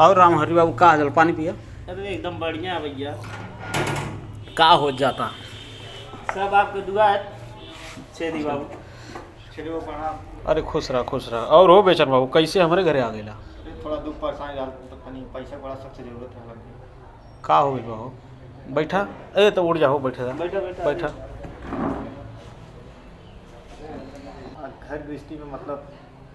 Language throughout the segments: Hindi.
और राम हरि बाबू का जल पानी पिया? अरे एकदम बढ़िया भैया, का हो जाता सब आपके दुआ है। छेदी बाबू प्रणाम। अरे खुश रहा। और हो बेचन बाबू कैसे हमारे घरे आ गया? थोड़ा दुख परेशानी तो पैसा बड़ा सख्त जरूरत है। का हो गई बाबू? बैठा ए तो उड़ जाओ, बैठा बैठा। घर गृहस्थी में मतलब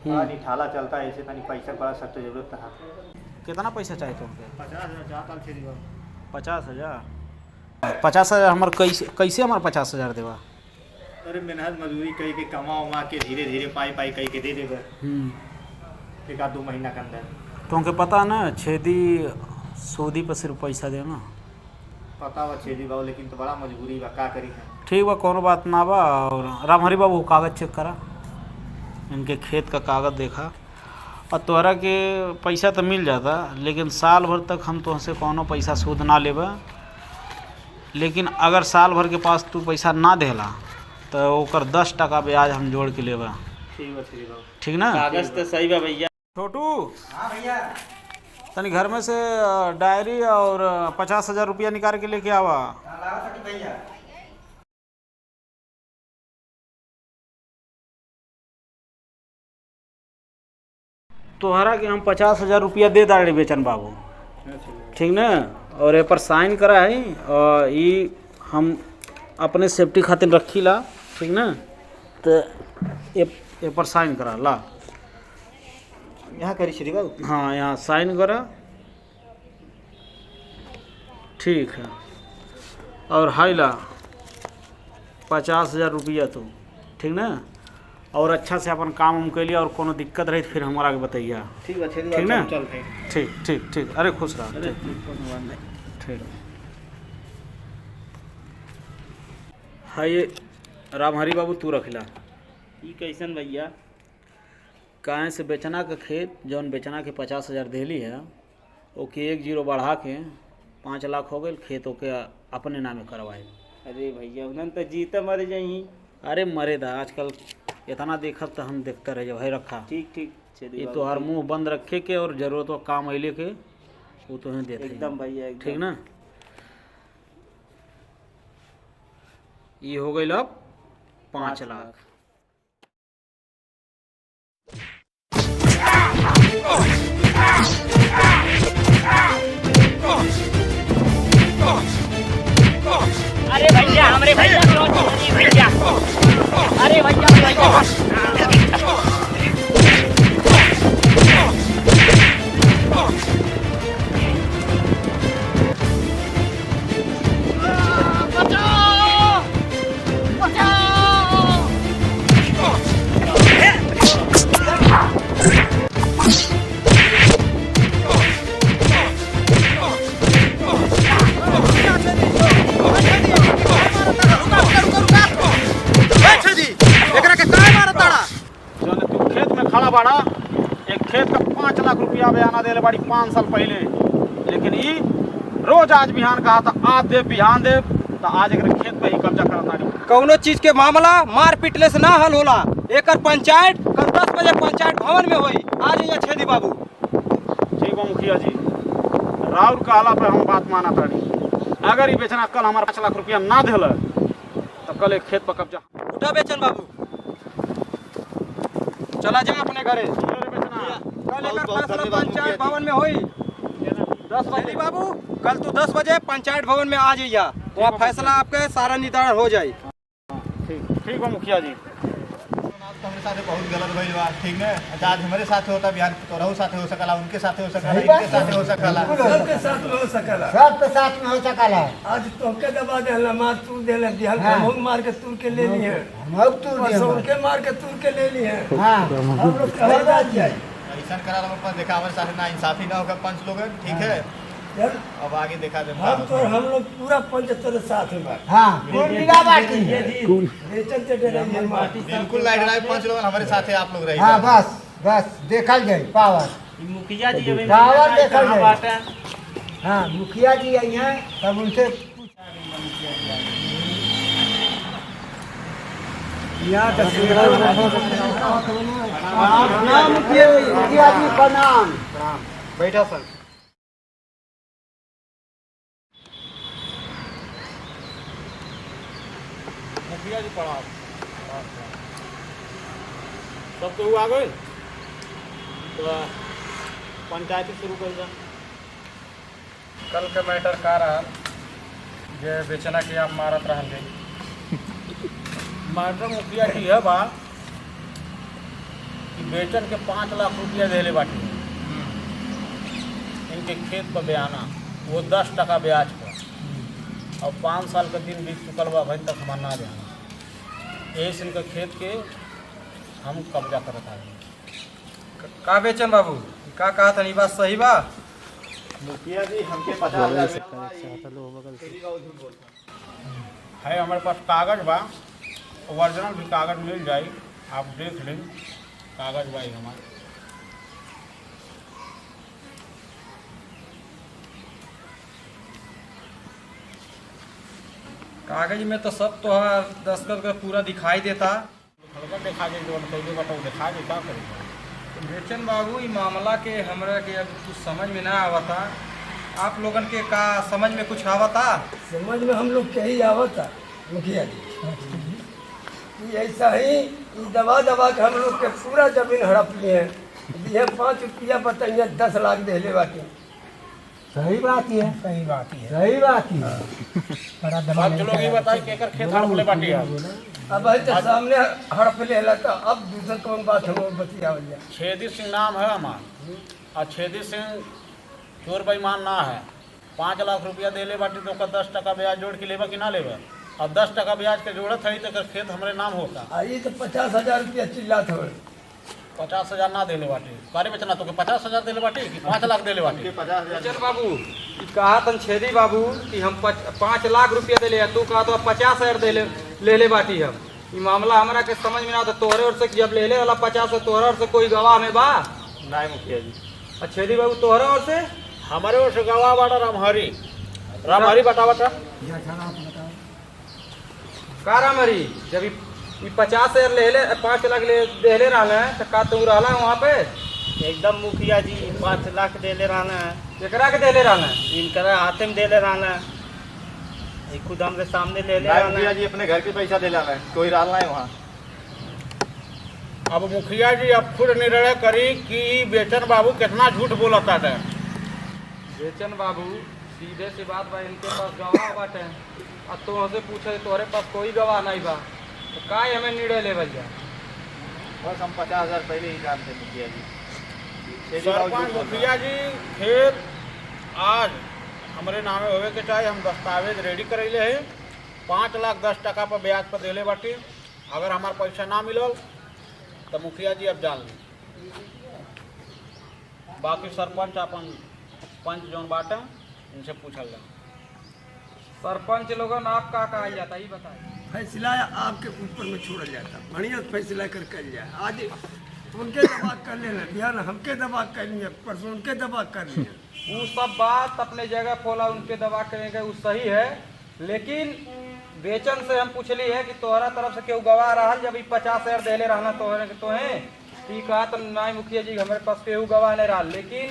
पानी ठाला चलता है, ऐसे तनी पैसा बड़ा सख्त जरूरत है। कितना पैसा चाहिए तुमके? 50,000 चाहता छेदी बाबू। 50,000? 50,000 हमारे कैसे हमारे 50,000 देवा? अरे मेहनत मजदूरी कही के कमा उमा के धीरे धीरे पाई कही के दे देगा एक आध 2 महीना के अंदर। तुमके पता ना छेदी सूदी पर सिर्फ पैसा देना। पता बा छेदी बाबू, लेकिन तो बड़ा मजबूरी बा, का करी है। ठीक बा, कोनो बात ना बा। और राम हरि बाबू कागज़ चेक करा, इनके खेत का कागज़ देखा। और तोहरा के पैसा तो मिल जाता, लेकिन साल भर तक हम तुमसे कोनो पैसा सूद ना लेबा। लेकिन अगर साल भर के पास तू पैसा ना देला तो ओकर 10% ब्याज हम जोड़ के लेबा। ठीक बा छेदी बाबू। ठीक ना? कागज तो सही बा भैया। छोटू, हाँ भैया। तनी घर में से डायरी और 50,000 रुपया निकाल के लेके आवा। भैया तोहरा के हम 50,000 रुपया दे दाड़ी बेचन बाबू, ठीक ना? और ए पर साइन करा है, और ये हम अपने सेफ्टी खातिर रखी ला, ठीक ना? तो ए पर साइन करा ला। यहाँ करी छेदी बाबू। हाँ, यहाँ साइन करा, ठीक है। और हाई ला 50,000 रुपया तो, ठीक ना? और अच्छा से अपन काम उम के लिए, और कोनो दिक्कत रही तो फिर हमारा के बताइए। ठीक बा छेदी ठीक बाबू, ना? चल भाई। ठीक। अरे खुश रहा। ठीक। हाँ, ये राम हरि बाबू तू रखला। ई कैसन भैया? काहे से बेचना का खेत, जौन बेचना के 50,000 देली है, ओके 1 जीरो बढ़ा के 5 लाख हो गए। खेत ओके अपने नामे करवाए। अरे भैया उन्हन तो जीते मर जाही। अरे मरे दा, आजकल इतना देखत तो हम देखते रह भाई। रखा ठीक छेदी ये बाबू। तो हर मुंह बंद रखे के, और जरूरत हो काम अले के वो तो ही देते एकदम भैया एकदम। ठीक ना? ये हो गई अब 5 लाख। अरे भैया हमरे भैया अरे भैया खड़ा बाड़ा एक खेत का 5 लाख रुपया बयाना दे बाड़ी 5 साल पहले। लेकिन ई रोज आज बिहान कहा था आज दे बिहान दे, तो आज एक खेत पे ही कब्जा करता। कौनो चीज के मामला मार पीटले से ना हल होला। एकर पंचायत कल 10 बजे पंचायत भवन में होई। आ जाइए छेदी बाबू। ठीक है मुखिया जी, राउर कहला पे हम बात माना ताड़ी। अगर ये बेचना कल हमारा 5 लाख रुपया ना दिल तो कल एक खेत पर कब्जा। उठा बेचन बाबू, चला जाए अपने घरे। कल एकर फैसला पंचायत भवन में होई 10 बजे। बाबू कल तू 10 बजे पंचायत भवन में आ जाइए, वहाँ फैसला आपके सारा निदान हो जाए। ठीक है मुखिया जी। हमारे साथ बहुत गलत भइल बा, ठीक है? आज हमारे साथ होता, बिहार तोरहू साथ हो सकला, उनके साथ हो सकला, इनके साथ हो सकला, सबके साथ में हो सकला। सबके साथ में हो सकला। आज तोके दबा देला, मार तूर देला, बिहार हम मार के तूर के ले लिए, हम तू परसों उनके मार के तूर के ले लिए। हां, हम लोग कहे बात जाए ऐसा करा हम पर देखा हमारे साथ ना इंसाफी ना होगा पंच लोग, ठीक है? यार अब आगे देखा दे। हम लोग पूरा पंच तेरे साथ में बात। हां, कौन निगाह बाकी कौन बेचन ते डरे ये माटी बिल्कुल लाइट राय पंच लोग हमारे साथ है, आप लोग रहिए। हाँ बस देखल जाए पावर। मुखिया जी अभी पावर देखल जाए। बात है। हाँ मुखिया जी आई हैं, तब उनसे मुखिया जी प्रणाम। बैठा सर। मुखिया जी पढ़ा सब तो आ गए तो पंचायती शुरू कर जा। कल के मैटर का रहा जे बेचना के आप मारत रहल गई। मैटर मुखिया जी है बा कि बेचन के 5 लाख रुपया देले बाटी इनके खेत पर बयाना वो 10% ब्याज पर और 5 साल का दिन बीत चुकल बा भाई तक हमारा ना बयाना यही से इनका खेत के हम कब्जा करत आ का बेचन बाबू का कहा था बात सही बा? मुखिया जी हमके 50,000 है हमारे पास कागज बा ओरिजिनल भी कागज मिल जाए आप देख लें कागज भाई हमारे कागज में तो सब तो दस्तखत का पूरा दिखाई देता। हल्का दिखा दे जो पहले बताओ दिखा दे क्या करेगा। बेचन बाबू ये मामला के हमरा के अब कुछ समझ में ना आवता। आप लोगन के का समझ में कुछ आवता? समझ में हम लोग के ही आवता मुखिया जी कि ऐसा ही ई दबा दबा के हम लोग के पूरा जमीन हड़प लिए हैं। ये 5 रुपया बताइए 10 लाख देले बाकी। सही बात ही है, सही बात ही है। सही बात ही है। अब चलो ये बताइए केकर खेत हड़पले बाटी है अब भाई तो सामने हड़प लेला तो अब दूसर कौन बात हम बतियावल जाए। छेदी सिंह नाम है हमार और छेदी सिंह चोर बेईमान ना है। 5 लाख रुपया देले बाटी तो 10% ब्याज जोड़ के लेबा कि ना लेबा और 10% ब्याज के जोड़त है तो खेत हमरे नाम होता। आई तो 50,000 रुपया चिल्लात हो। 50,000 ना देले बाटी कारे बेचना तो 50,000 देले बाटी कि 5 लाख देले बाटी। 50,000 बेचन बाबू ये कहा तन छेदी बाबू कि हम 5 लाख रुपया दे ले तू कहा तो 50,000 ले ले बाटी हम। ये मामला हमारा के समझ में ना आता। तोहरे और से जब ले ले वाला 50 तोहरे और से कोई गवाह में बा? नहीं मुखिया जी। अच्छा छेदी बाबू तोहरे और से हमारे ओर से गवाह बाटा रामहरी बता बता का रामहरी जब ये 50,000 ले ले 5 लाख ले दे ले रहा है तो का तू रहा वहाँ पे? एकदम मुखिया जी 5 लाख देले रहना है केकरा के दे ले रहा है? इनकरा हाथे में देले रहना है ये खुद हमरे सामने ले ले नहीं रहना मुखिया है। जी अपने घर के पैसा दे लाना है कोई डालना है वहाँ। अब मुखिया जी अब खुद निर्णय करी कि बेचन बाबू कितना झूठ बोलता है। बेचन बाबू सीधे सी बात बा इनके पास गवाह बाटे और तो हमसे पूछे तोहरे पास कोई गवाह नहीं बा तो का हमें निर्णय लेवल जा? बस हम 50,000 पहले ही जानते मुखिया जी। सरपंच मुखिया जी खेत आज हमारे नामे होवे के चाहे हम दस्तावेज रेडी करैले है 5 लाख 10% पर ब्याज पर देले बाटी। अगर हमार पैसा ना मिलल तो मुखिया जी अब जान ली बाकी सरपंच अपन पंच जौन बाटे इनसे पूछल जाए। सरपंच लोगन आप का कहा जाता ये बताइए। फैसला आपके ऊपर में छोड़ा जाता बढ़िया फैसला कर जाए। आज उनके दबा कर लेना बिहार हमके दबा कर लिया परसों उनके दबा कर लिया। वो सब बात अपने जगह फोला उनके दबा करेंगे वो सही है लेकिन बेचन से हम पूछली है कि तोहरा तरफ से केहू गवाह रहा जब 50,000 देले रहना तोहरे के तोहे ठीक कहा तो नहीं मुखिया जी हमारे पास केहू गवाह नहीं रहा। लेकिन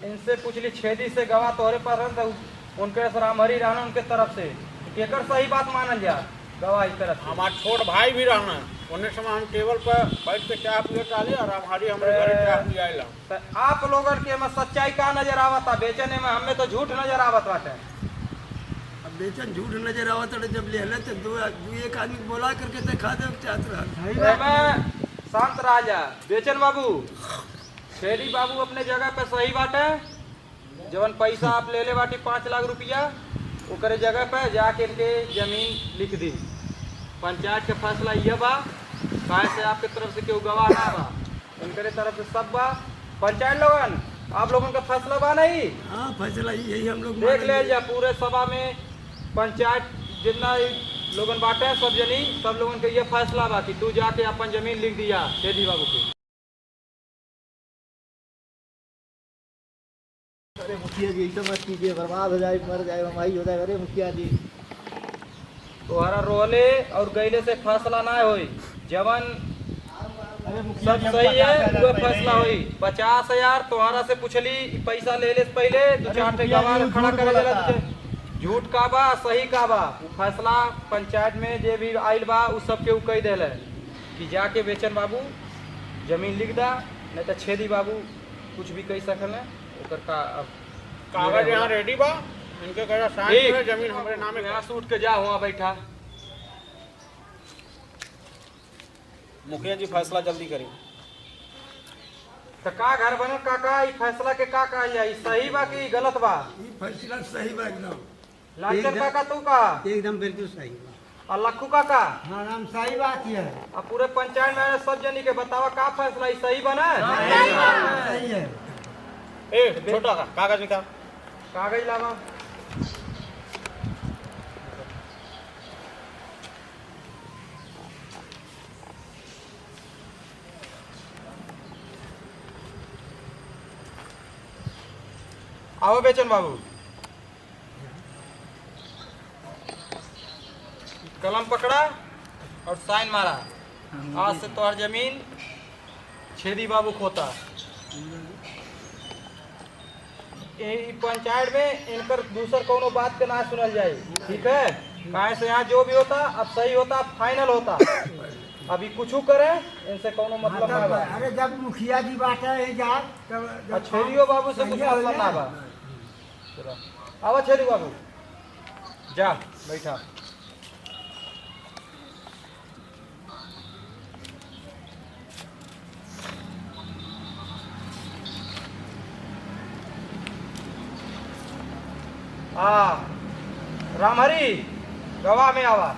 इनसे पूछली छेदी से गवाह तोहरे पास रहना तो उनके रामहरी रहना उनके तरफ से केकर सही बात मानल जा गवाह इस तरफ से। हमार छोट भाई भी रहना उन्हें समय हम टेबल पर बैठ के चाय पिए डाले और हमारी हमारे घर चाय पिए आएला। तो आप लोगन के में सच्चाई का नजर आवता बेचने में हमें तो झूठ नजर आवत बाटे। अब बेचन झूठ नजर आवत है जब ले तो दो एक आदमी बोला करके दिखा दे चाहत रहा। शांत राजा बेचन बाबू छेदी बाबू अपने जगह पे सही बाटे। जवन पैसा आप ले ले बाटी 5 लाख रुपया ओकरे जगह पे जाके इनके जमीन लिख दी। पंचायत के फैसला ये बा काहे से आपके तरफ से केहू गवाह ना बा इनके तरफ से सब बा। पंचायत लोगन आप लोगों का फैसला बा नहीं? हाँ फैसला यही हम लोग देख ले जा पूरे सभा में पंचायत जितना लोगन बाटे सब जनी सब लोगन के ये फैसला बा कि तू जाके अपन जमीन लिख दिया छेदी बाबू के। अरे मुखिया जी ऐसा मत कीजिए बर्बाद हो जाए मर जाए हमारी हो जाए। अरे मुखिया जी तोहरा रोले और गईले से फैसला ना होई जवन सब सही है वो फैसला हुई। 50,000 तुम्हारा से पूछली पैसा ले ले से पहले 2-4 गवाह खड़ा करे झूठ का बा सही का बा उ फैसला पंचायत में जे भी आइल बा उ सबके उ कह देले कि जाके बेचन बाबू जमीन लिख दा, नहीं तो छेदी बाबू कुछ भी कह सकल है ओकर का अब कागज यहाँ रेडी बा, इनके कहा साइन ठीक। करे, जमीन हमारे नामे यहाँ से उठ के जा वहाँ बैठा। मुखिया जी फैसला जल्दी करी। तो का घर बनल काका ई फैसला के का कहल जाए, ई सही बा कि गलत बा? ये फैसला सही बा एकदम। लालचंद काका तू का एकदम बिल्कुल सही। और लक्खू काका हाँ राम सही बात है। अब पूरे पंचायत में सब जनी के बतावा का फैसला ई सही बना? सही है। ए छोटा का कागज निकाल। कागज लावा। आओ बेचन बाबू, कलम पकड़ा और साइन मारा। आज से तोहर जमीन छेदी बाबू खोता। ई पंचायत में इनकर दूसर कोनो बात के ना सुनल जाए, ठीक है? काहे से यहाँ जो भी होता अब सही होता, फाइनल होता। अभी कुछ करे इनसे कोनो मतलब ना बा। अरे जब मुखिया जी बात है जा तब और छेदियो बाबू से कुछ मतलब ना बा। चलो आवा छेदी बाबू, जा बैठा। रामहरी गवाह में आवा।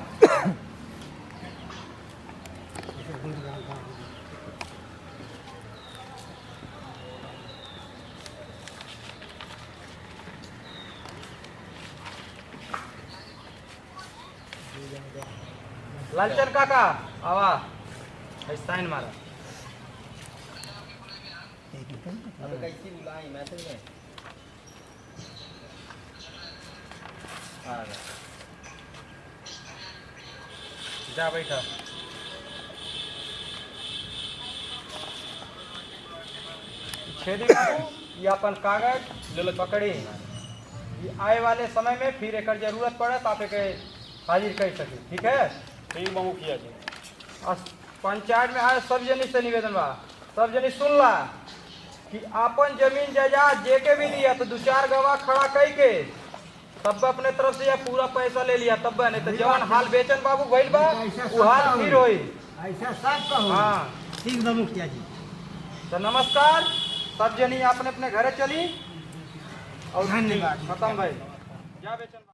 लालचंद काका आवा, साइन मारा। कैसी बुलाई मैसेज में जा बैठा। छेदी बाबू ये अपन कागज पकड़ी, ये आए वाले समय में फिर एक जरूरत पड़े तो आप एक हाजिर कर सके, ठीक है? ठीक बा मुखिया जी। और पंचायत में आए सब जनी से निवेदन बा, सब जनी सुन ला कि अपन जमीन जायदाद जे के भी लिया तो 2-4 गवाह खड़ा कई के तब अपने तरफ से या पूरा पैसा ले लिया तब, नहीं तो जवान हाल बेचन बाबू भइल बा वो हाल फिर होई। ऐसा सब कहो। हाँ ठीक बा मुखिया जी। तो नमस्कार, सब जनी अपने अपने घरे चली और धन्यवाद। खत्म भाई, जा बेचन।